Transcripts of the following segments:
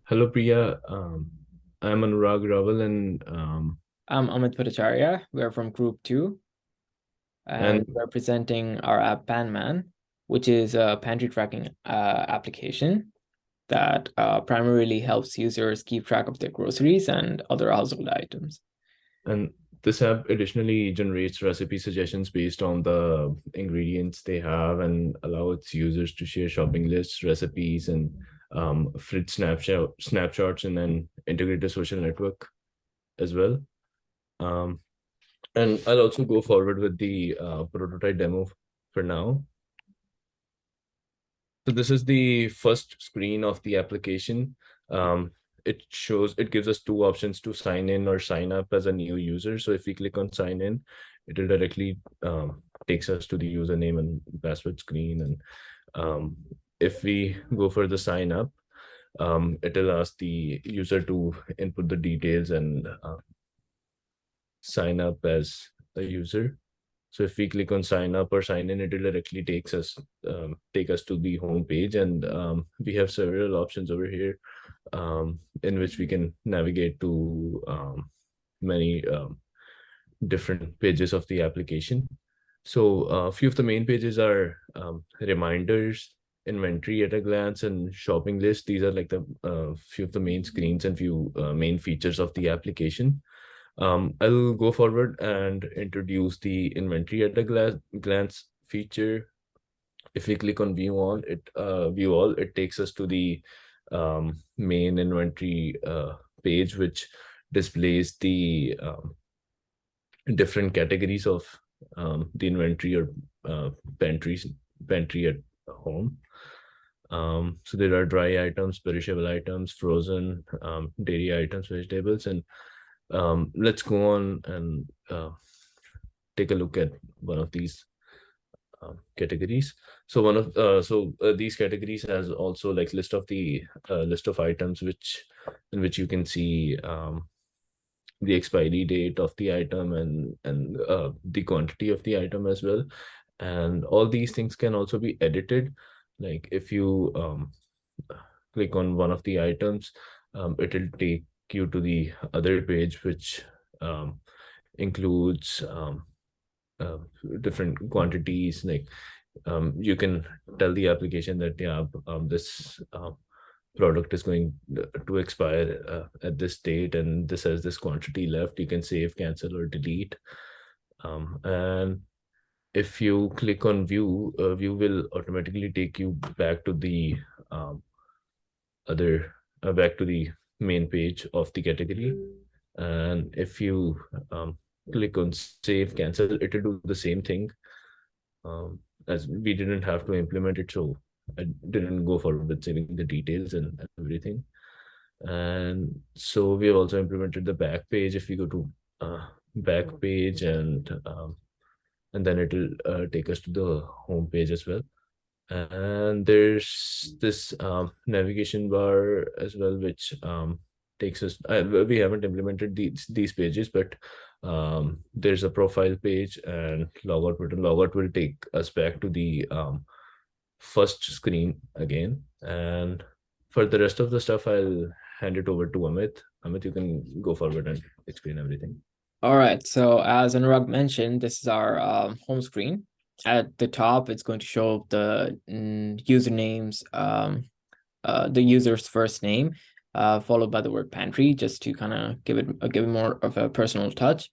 Hello, Priya. I'm Anurag Raval, I'm Amit Bhattacharya. We're from Group2, and and we're presenting our app PanMan, which is a pantry tracking application that primarily helps users keep track of their groceries and other household items. and this app additionally generates recipe suggestions based on the ingredients they have and allow its users to share shopping lists, recipes, and fridge snapshots, and then integrate a social network as well. Um, and I'll also go forward with the prototype demo for now. So this is the first screen of the application. Um, it gives us two options to sign in or sign up as a new user. So if we click on sign in, it will directly takes us to the username and password screen. And if we go for the sign up, it will ask the user to input the details and sign up as a user. So if we click on sign up or sign in, it will directly take us to the home page, and we have several options over here in which we can navigate to many different pages of the application. So a few of the main pages are reminders, inventory at a glance, and shopping list. These are like the few of the main screens and few main features of the application. I'll go forward and introduce the inventory at a glance feature. If we click on view all, it takes us to the main inventory page, which displays the different categories of the inventory or uh, pantries pantry at home. So there are dry items, perishable items, frozen, dairy items, vegetables, and let's go on and take a look at one of these categories. So these categories has also like list of items in which you can see the expiry date of the item and the quantity of the item as well. And all these things can also be edited. Like if you click on one of the items, it will take you to the other page, which um, includes uh, different quantities. Like you can tell the application that yeah, this product is going to expire at this date, and this has this quantity left. You can save, cancel, or delete. And if you click on view will automatically take you back to the um, other back to the main page of the category. And if you click on save, cancel, it will do the same thing. As we didn't have to implement it, so I didn't go forward with saving the details and everything. And so we have also implemented the back page. If we go to back page, and then it will take us to the home page as well. And there's this navigation bar as well, which takes us. We haven't implemented these pages, but there's a profile page and logout button. Logout will take us back to the first screen again. And for the rest of the stuff, I'll hand it over to Amit. Amit, you can go forward and explain everything. All right, so as Anurag mentioned, this is our home screen. At the top, it's going to show the usernames, the user's first name, followed by the word pantry, just to kind of give it more of a personal touch.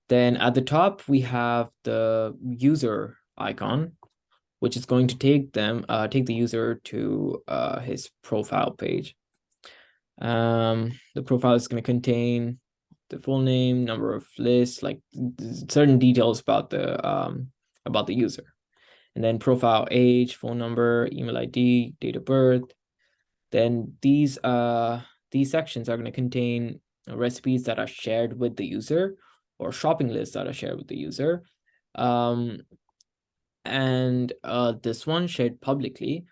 Then at the top, we have the user icon, which is going to take the user to his profile page. The profile is going to contain the full name, number of lists, like certain details about the user, and then profile age, phone number, email ID, date of birth. Then these sections are going to contain recipes that are shared with the user or shopping lists that are shared with the user. Um, and this one shared publicly.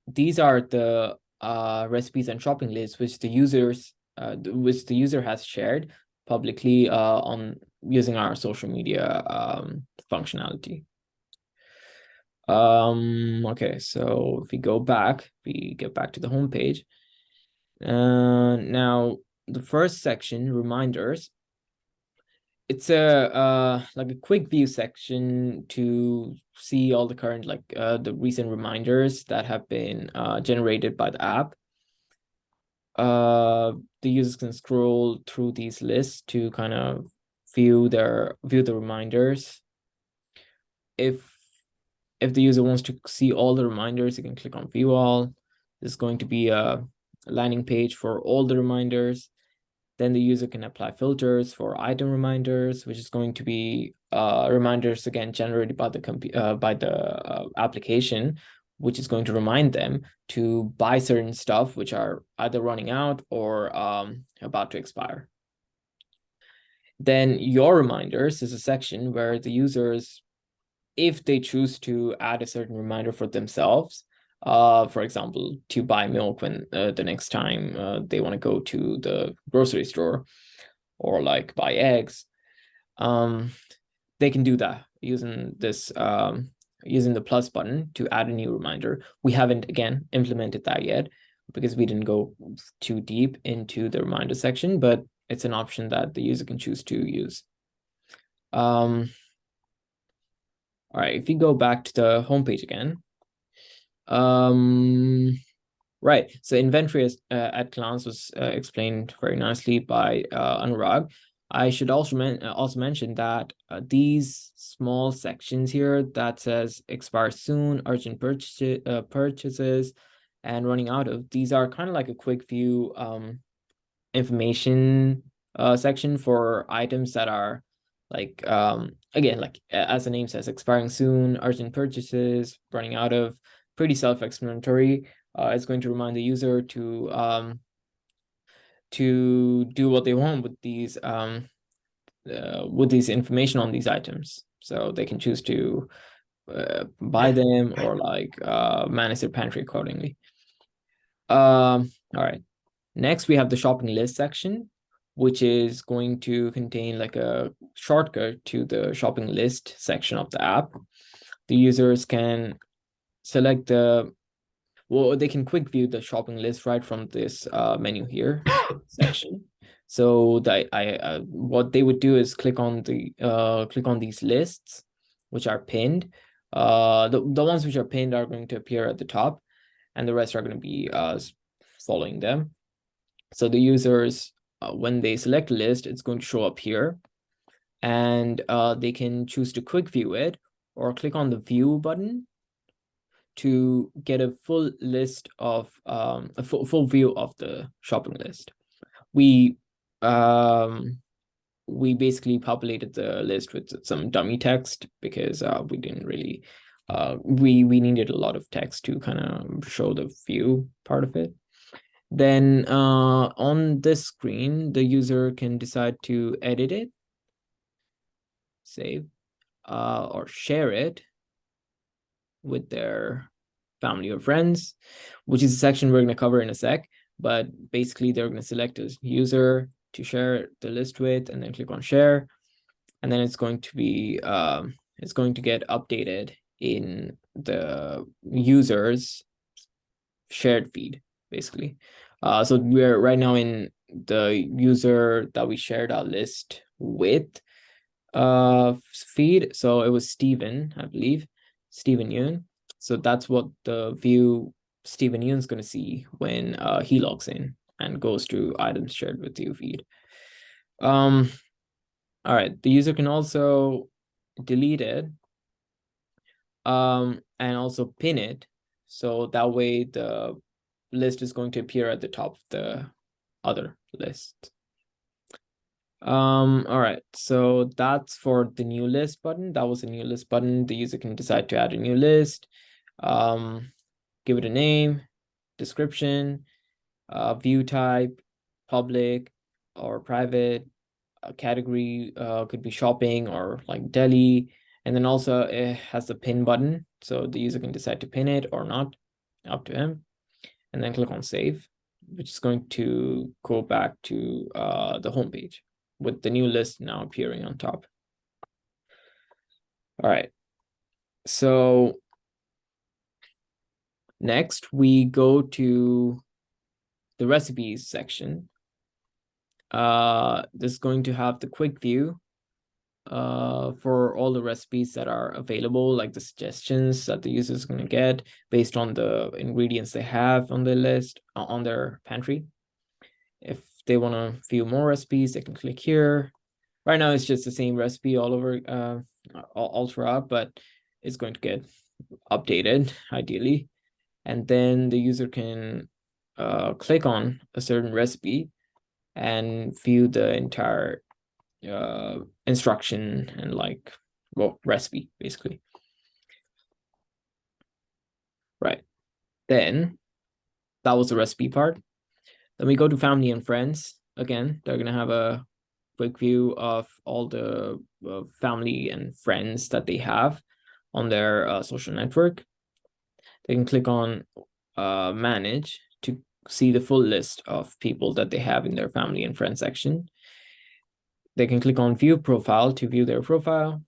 These are the recipes and shopping lists which the user has shared publicly on using our social media functionality. Okay, so if we get back to the home page, Now the first section, reminders, it's a like a quick view section to see all the current the recent reminders that have been generated by the app. The users can scroll through these lists to kind of view the reminders. If the user wants to see all the reminders, you can click on view all. There's going to be a landing page for all the reminders. Then the user can apply filters for item reminders, which is going to be reminders again generated by the application, which is going to remind them to buy certain stuff which are either running out or about to expire. Then your reminders is a section where the users, if they choose to add a certain reminder for themselves, for example, to buy milk when the next time they want to go to the grocery store, or like buy eggs, they can do that using this using the plus button to add a new reminder. We haven't again implemented that yet because we didn't go too deep into the reminder section, but it's an option that the user can choose to use. All right, if you go back to the homepage again, right, so inventory at glance was explained very nicely by Anurag. I should also mention that these small sections here that says expire soon, urgent purchases, and running out of, these are kind of like a quick view information section for items that are like again, like as the name says, expiring soon, urgent purchases, running out of, pretty self-explanatory. It's going to remind the user to do what they want with these information on these items, so they can choose to buy them or like manage their pantry accordingly. All right. Next, we have the shopping list section, which is going to contain like a shortcut to the shopping list section of the app. The users can select they can quick view the shopping list right from this menu here section. So what they would do is click on these lists, which are pinned. The ones which are pinned are going to appear at the top, and the rest are going to be following them. So the users, when they select a list, it's going to show up here, and they can choose to quick view it or click on the view button to get a full list of a full view of the shopping list. We basically populated the list with some dummy text because we didn't really we needed a lot of text to kind of show the view part of it. Then on this screen, the user can decide to edit it, save, or share it with their family or friends, which is a section we're going to cover in a sec. But basically, they're going to select a user to share the list with, and then click on share, and then it's going to be it's going to get updated in the user's shared feed, basically. So we're right now in the user that we shared our list with feed. So it was Steven, I believe, Steven Yun. So that's what the view Steven Yun's going to see when he logs in and goes to items shared with you feed. All right, the user can also delete it and also pin it, so that way the list is going to appear at the top of the other list. All right, so that's for the new list button. That was a new list button. The user can decide to add a new list, give it a name, description, view type, public or private, category could be shopping or like deli, and then also it has the pin button, so the user can decide to pin it or not, up to him, and then click on save, which is going to go back to the home page with the new list now appearing on top. All right, so next we go to the recipes section, this is going to have the quick view for all the recipes that are available, like the suggestions that the user is going to get based on the ingredients they have on the list, on their pantry. If they want to view more recipes, they can click here. Right now, it's just the same recipe all over, all throughout, but it's going to get updated ideally. And then the user can click on a certain recipe and view the entire instruction and like, well, recipe basically. Right. Then that was the recipe part. Then we go to family and friends. Again, they're gonna have a quick view of all the family and friends that they have on their social network. They can click on manage to see the full list of people that they have in their family and friends section. They can click on view profile to view their profile.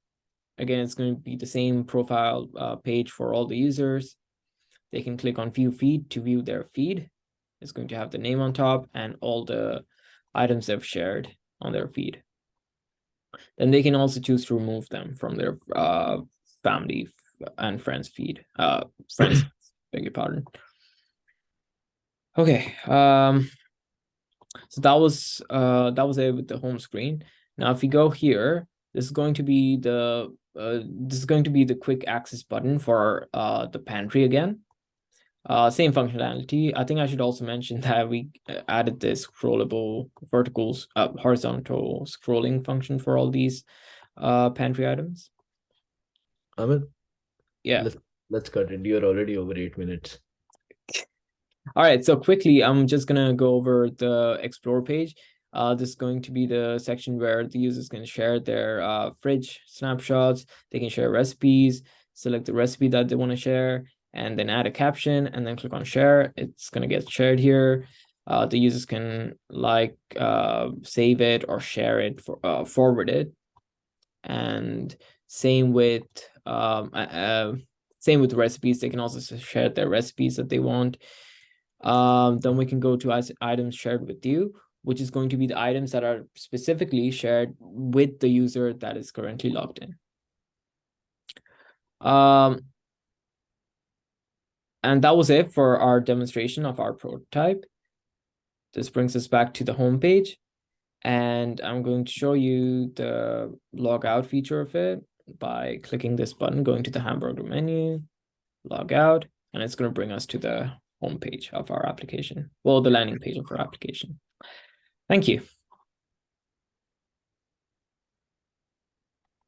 Again, it's going to be the same profile page for all the users. They can click on view feed to view their feed. It's going to have the name on top and all the items they've shared on their feed. Then they can also choose to remove them from their family and friends feed. Friends, beg your pardon. Okay, so that was it with the home screen. Now, if we go here, this is going to be the quick access button for the pantry again. Same functionality. I think I should also mention that we added this scrollable horizontal scrolling function for all these pantry items. Amit, Yeah. let's cut it. You're already over 8 minutes. All right, so quickly, I'm just gonna go over the explore page. This is going to be the section where the users can share their fridge snapshots. They can share recipes, select the recipe that they want to share, and then add a caption, and then click on share. It's gonna get shared here. The users can like save it or share it, for forward it, and same with recipes. They can also share their recipes that they want. Then we can go to items shared with you, which is going to be the items that are specifically shared with the user that is currently logged in. And that was it for our demonstration of our prototype. This brings us back to the home page, and I'm going to show you the log out feature of it by clicking this button, going to the hamburger menu, log out, and it's going to bring us to the home page of our application. Well, the landing page of our application. Thank you.